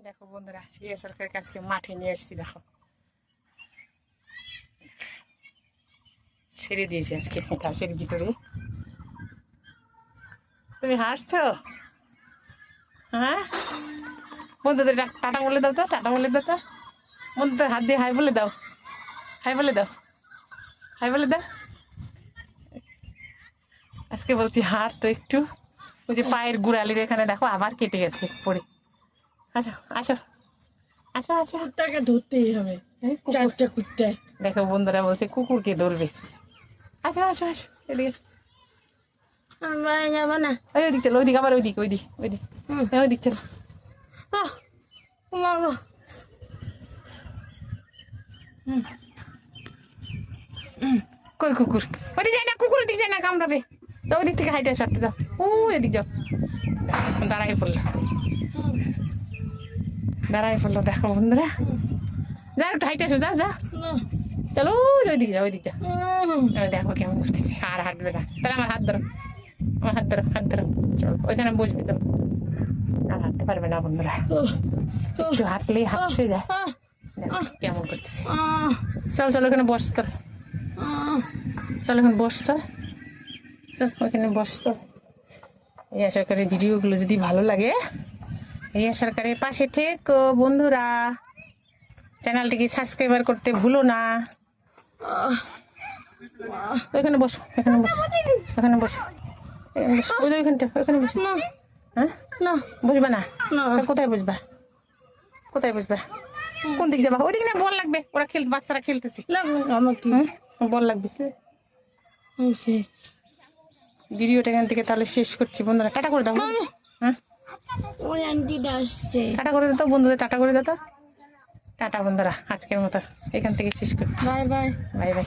দেখো বন্ধুরা, রিয়া সরকারের কাছে মাঠে নিয়ে এসেছি। দেখো ছেড়ে দিয়েছি আজকে ঘাসের ভিতরে। তুমি হাসছো? হ্যাঁ, বন্ধুদের টাটা বলে দাও তো, টাটা বলে দাও তো। বন্ধুদের হাত দিয়ে হাই বলে দাও, হাই বলে দাও, হাই বলে দাও। আজকে বলছি হাট তো একটু, ওই যে পায়ের গুড়ালির এখানে দেখো আবার কেটে গেছে পড়ে। আচ্ছা আসো আসো আসো, কুত্তাকে ধরতেই হবে, চারটা কুত্তায়। দেখো বন্ধুরা বলছে কুকুরকে ধরবে। আসো আসো আসো, এদিকে আমরা যাবো না। ওইদিক চলো, ওইদিক আবার ওইদিক ওইদিক ওইদিক, হ্যাঁ ওইদিক চলো। কই কুকুর? ওইদিক যায় না, কুকুর দিক যায় না, কামড়াবে। যাও ওইদিক থেকে হাইটে সরতে যাও, ও এদিক যাও। দাঁড়াই পড়লো, দাঁড়াই পড়লো। দেখো বন্ধুরা, যাও একটু হাইটে আসো, যাও যাও, চলো ওইদিকে যাও, ওইদিক যাও। দেখো কেমন করতেছে, আর হাঁটবে না। তাহলে আমার হাত ধরো, আমার হাত ধরো, হাত ধরো, চলো ওইখানে বসবে। তো আর হাঁটতে পারবে না বন্ধুরা, একটু হাঁটলেই হাঁটছে যায়। কেমন করতেছে, চল চলো ওখানে বস। তো চলো এখন বস, তো চল ওইখানে বস। তো রিয়া সরকারের ভিডিওগুলো যদি ভালো লাগে, রিয়া সরকারের পাশে থেকো বন্ধুরা। চ্যানেলটিকে সাবস্ক্রাইবার করতে ভুলো না। ওইখানে বসো, এখানে বসো, এখানে বসো, এখানে বসো, ওই ওইখানটা, ওইখানে বসো। হ্যাঁ না, বুঝবা না? কোথায় বুঝবা? কোথায় বুঝবা? কোন দিক যাবা? ওইদিকে না, বল লাগবে, ওরা বাচ্চারা খেলতেছে। আমার কি বল লাগবে। ভিডিওটা এখান থেকে তাহলে শেষ করছি বন্ধুরা, টাটা করে দাও। হ্যাঁ, ওই আন্টিটা আসছে। টাটা করে দাও তো বন্ধুদের, টাটা করে দাও তো। টাটা বন্ধুরা, আজকের মতো এখান থেকে শেষ করছি। Bye bye. Bye bye.